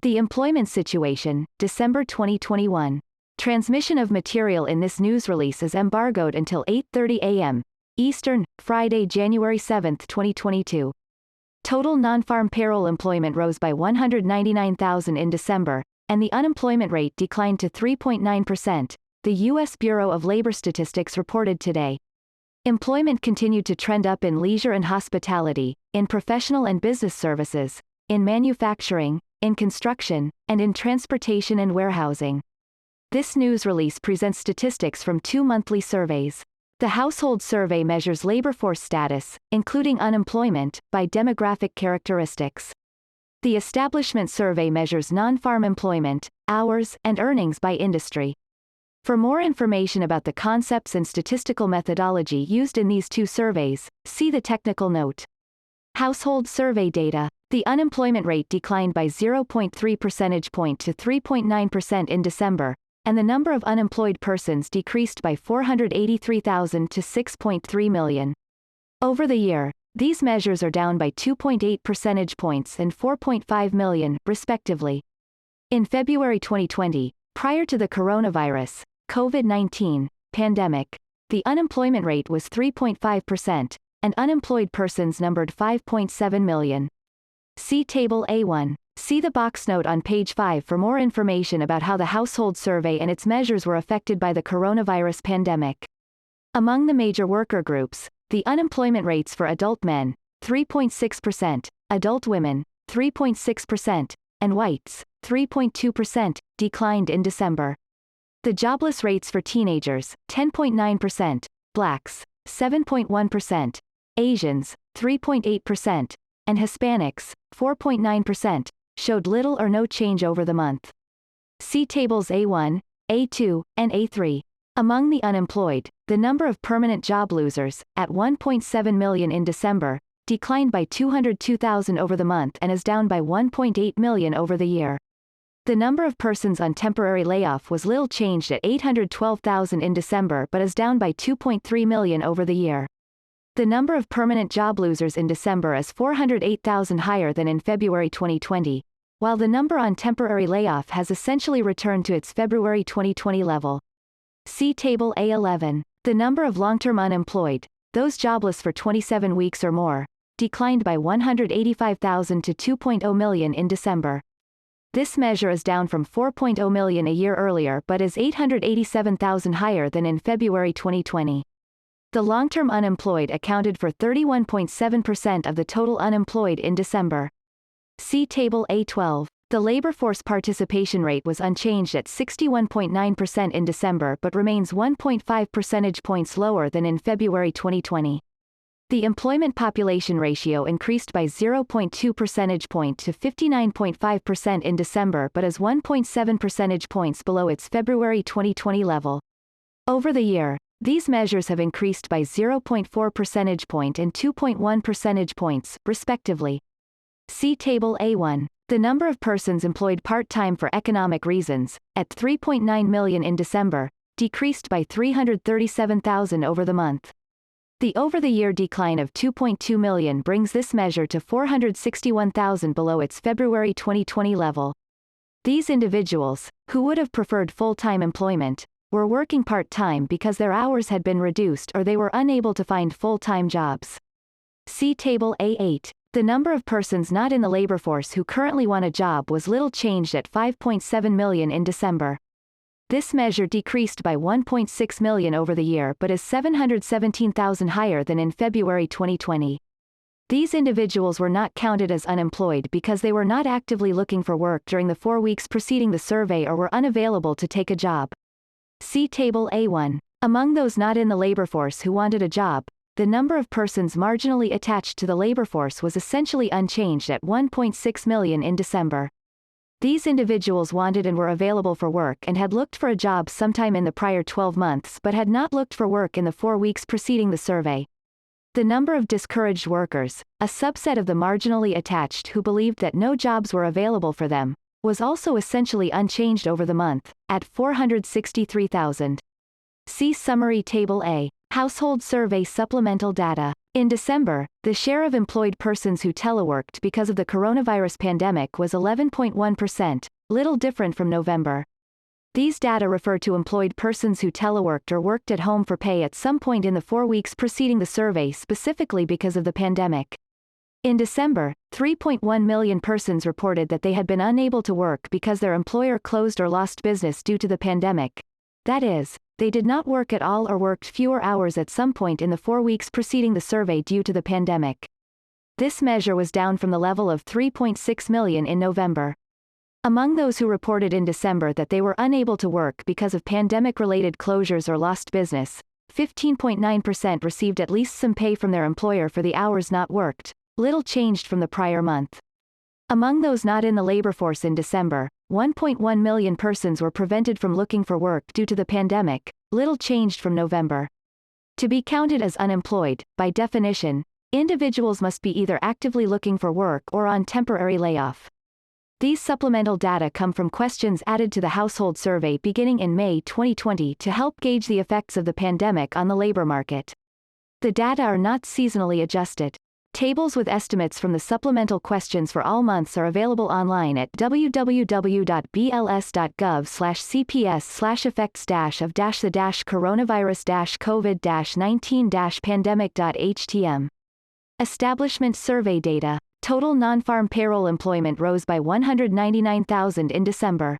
The employment situation, December 2021. Transmission of material in this news release is embargoed until 8:30 a.m. Eastern, Friday, January 7, 2022. Total non-farm payroll employment rose by 199,000 in December, and the unemployment rate declined to 3.9%, the U.S. Bureau of Labor Statistics reported today. Employment continued to trend up in leisure and hospitality, in professional and business services, in manufacturing, in construction, and in transportation and warehousing. This news release presents statistics from 2 monthly surveys. The Household Survey measures labor force status, including unemployment, by demographic characteristics. The Establishment Survey measures non-farm employment, hours, and earnings by industry. For more information about the concepts and statistical methodology used in these 2 surveys, see the technical note. Household survey data. The unemployment rate declined by 0.3 percentage point to 3.9% in December, and the number of unemployed persons decreased by 483,000 to 6.3 million. Over the year, these measures are down by 2.8 percentage points and 4.5 million, respectively. In February 2020, prior to the coronavirus, COVID-19 pandemic, the unemployment rate was 3.5%, and unemployed persons numbered 5.7 million. See Table A1. See the box note on page 5 for more information about how the Household Survey and its measures were affected by the coronavirus pandemic. Among the major worker groups, the unemployment rates for adult men, 3.6%, adult women, 3.6%, and whites, 3.2%, declined in December. The jobless rates for teenagers, 10.9%, blacks, 7.1%, Asians, 3.8%, and Hispanics, 4.9%, showed little or no change over the month. See tables A1, A2, and A3. Among the unemployed, the number of permanent job losers, at 1.7 million in December, declined by 202,000 over the month and is down by 1.8 million over the year. The number of persons on temporary layoff was little changed at 812,000 in December but is down by 2.3 million over the year. The number of permanent job losers in December is 408,000 higher than in February 2020, while the number on temporary layoff has essentially returned to its February 2020 level. See Table A11. The number of long-term unemployed, those jobless for 27 weeks or more, declined by 185,000 to 2.0 million in December. This measure is down from 4.0 million a year earlier but is 887,000 higher than in February 2020. The long-term unemployed accounted for 31.7% of the total unemployed in December. See Table A12. The labor force participation rate was unchanged at 61.9% in December but remains 1.5 percentage points lower than in February 2020. The employment population ratio increased by 0.2 percentage point to 59.5% in December but is 1.7 percentage points below its February 2020 level. Over the year, these measures have increased by 0.4 percentage point and 2.1 percentage points, respectively. See Table A1. The number of persons employed part-time for economic reasons, at 3.9 million in December, decreased by 337,000 over the month. The over-the-year decline of 2.2 million brings this measure to 461,000 below its February 2020 level. These individuals, who would have preferred full-time employment, were working part-time because their hours had been reduced or they were unable to find full-time jobs. See Table A8. The number of persons not in the labor force who currently want a job was little changed at 5.7 million in December. This measure decreased by 1.6 million over the year but is 717,000 higher than in February 2020. These individuals were not counted as unemployed because they were not actively looking for work during the 4 weeks preceding the survey or were unavailable to take a job. See Table A1. Among those not in the labor force who wanted a job, the number of persons marginally attached to the labor force was essentially unchanged at 1.6 million in December. These individuals wanted and were available for work and had looked for a job sometime in the prior 12 months but had not looked for work in the 4 weeks preceding the survey. The number of discouraged workers, a subset of the marginally attached who believed that no jobs were available for them, was also essentially unchanged over the month, at 463,000. See Summary Table A. Household Survey Supplemental Data. In December, the share of employed persons who teleworked because of the coronavirus pandemic was 11.1%, little different from November. These data refer to employed persons who teleworked or worked at home for pay at some point in the 4 weeks preceding the survey, specifically because of the pandemic. In December, 3.1 million persons reported that they had been unable to work because their employer closed or lost business due to the pandemic. That is, they did not work at all or worked fewer hours at some point in the 4 weeks preceding the survey due to the pandemic. This measure was down from the level of 3.6 million in November. Among those who reported in December that they were unable to work because of pandemic-related closures or lost business, 15.9% received at least some pay from their employer for the hours not worked, little changed from the prior month. Among those not in the labor force in December, 1.1 million persons were prevented from looking for work due to the pandemic, little changed from November. To be counted as unemployed, by definition, individuals must be either actively looking for work or on temporary layoff. These supplemental data come from questions added to the household survey beginning in May 2020 to help gauge the effects of the pandemic on the labor market. The data are not seasonally adjusted. Tables with estimates from the supplemental questions for all months are available online at www.bls.gov/cps/effects-of-the coronavirus-covid-19-pandemic.htm. Establishment survey data. Total nonfarm payroll employment rose by 199,000 in December.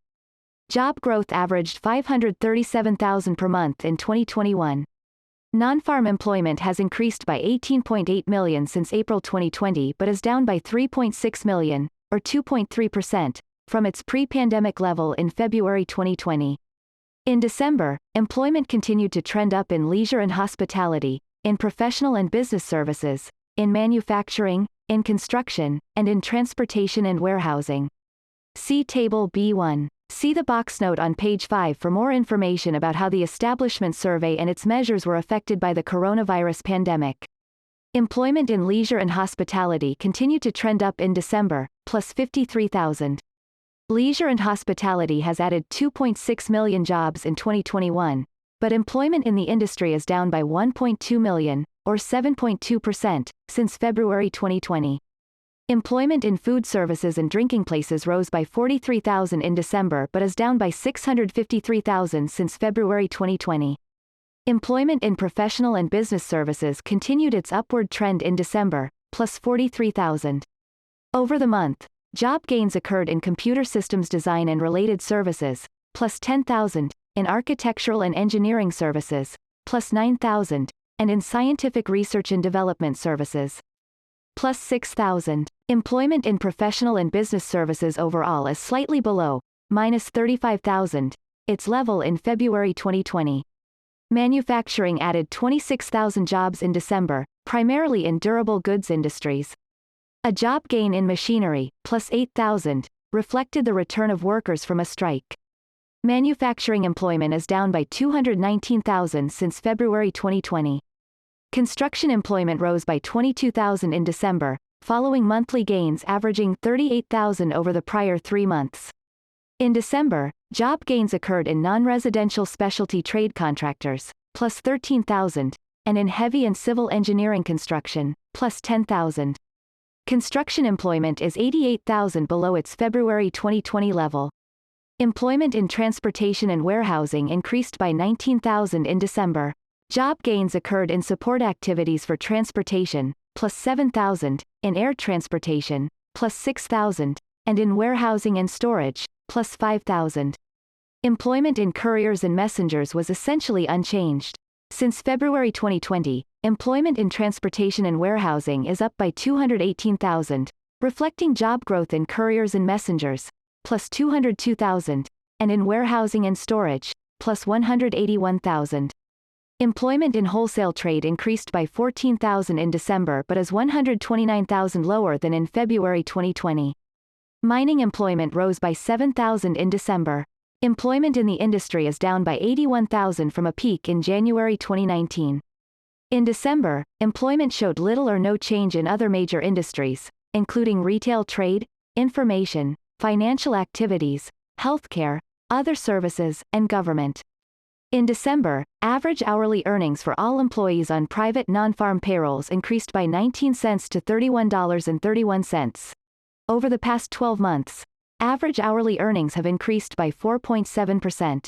Job growth averaged 537,000 per month in 2021. Non-farm employment has increased by 18.8 million since April 2020 but is down by 3.6 million, or 2.3%, from its pre-pandemic level in February 2020. In December, employment continued to trend up in leisure and hospitality, in professional and business services, in manufacturing, in construction, and in transportation and warehousing. See Table B1. See the box note on page 5 for more information about how the establishment survey and its measures were affected by the coronavirus pandemic. Employment in leisure and hospitality continued to trend up in December, plus 53,000. Leisure and hospitality has added 2.6 million jobs in 2021, but employment in the industry is down by 1.2 million, or 7.2%, since February 2020. Employment in food services and drinking places rose by 43,000 in December but is down by 653,000 since February 2020. Employment in professional and business services continued its upward trend in December, plus 43,000. Over the month, job gains occurred in computer systems design and related services, plus 10,000, in architectural and engineering services, plus 9,000, and in scientific research and development services, plus 6,000. Employment in professional and business services overall is slightly below, minus 35,000, its level in February 2020. Manufacturing added 26,000 jobs in December, primarily in durable goods industries. A job gain in machinery, plus 8,000, reflected the return of workers from a strike. Manufacturing employment is down by 219,000 since February 2020. Construction employment rose by 22,000 in December, following monthly gains averaging 38,000 over the prior 3 months. In December, job gains occurred in non-residential specialty trade contractors, plus 13,000, and in heavy and civil engineering construction, plus 10,000. Construction employment is 88,000 below its February 2020 level. Employment in transportation and warehousing increased by 19,000 in December. Job gains occurred in support activities for transportation, plus 7,000, in air transportation, plus 6,000, and in warehousing and storage, plus 5,000. Employment in couriers and messengers was essentially unchanged. Since February 2020, employment in transportation and warehousing is up by 218,000, reflecting job growth in couriers and messengers, plus 202,000, and in warehousing and storage, plus 181,000. Employment in wholesale trade increased by 14,000 in December but is 129,000 lower than in February 2020. Mining employment rose by 7,000 in December. Employment in the industry is down by 81,000 from a peak in January 2019. In December, employment showed little or no change in other major industries, including retail trade, information, financial activities, healthcare, other services, and government. In December, average hourly earnings for all employees on private non-farm payrolls increased by 19 cents to $31.31. Over the past 12 months, average hourly earnings have increased by 4.7%.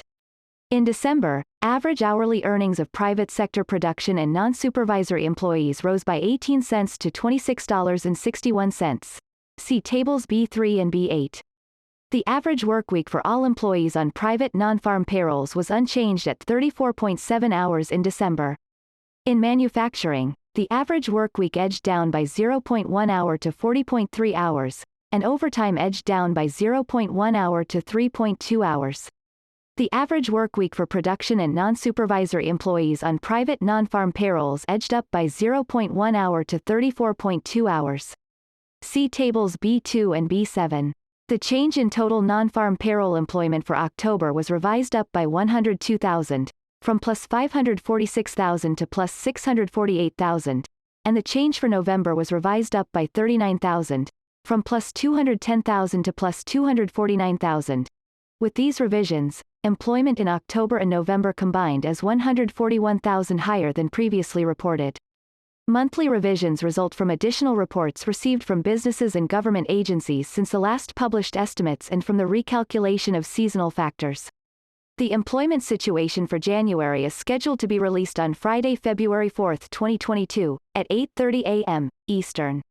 In December, average hourly earnings of private sector production and non-supervisory employees rose by 18 cents to $26.61. See tables B3 and B8. The average workweek for all employees on private non-farm payrolls was unchanged at 34.7 hours in December. In manufacturing, the average workweek edged down by 0.1 hour to 40.3 hours, and overtime edged down by 0.1 hour to 3.2 hours. The average workweek for production and non-supervisory employees on private non-farm payrolls edged up by 0.1 hour to 34.2 hours. See tables B2 and B7. The change in total non-farm payroll employment for October was revised up by 102,000, from plus 546,000 to plus 648,000, and the change for November was revised up by 39,000, from plus 210,000 to plus 249,000. With these revisions, employment in October and November combined is 141,000 higher than previously reported. Monthly revisions result from additional reports received from businesses and government agencies since the last published estimates and from the recalculation of seasonal factors. The employment situation for January is scheduled to be released on Friday, February 4, 2022, at 8:30 a.m. Eastern.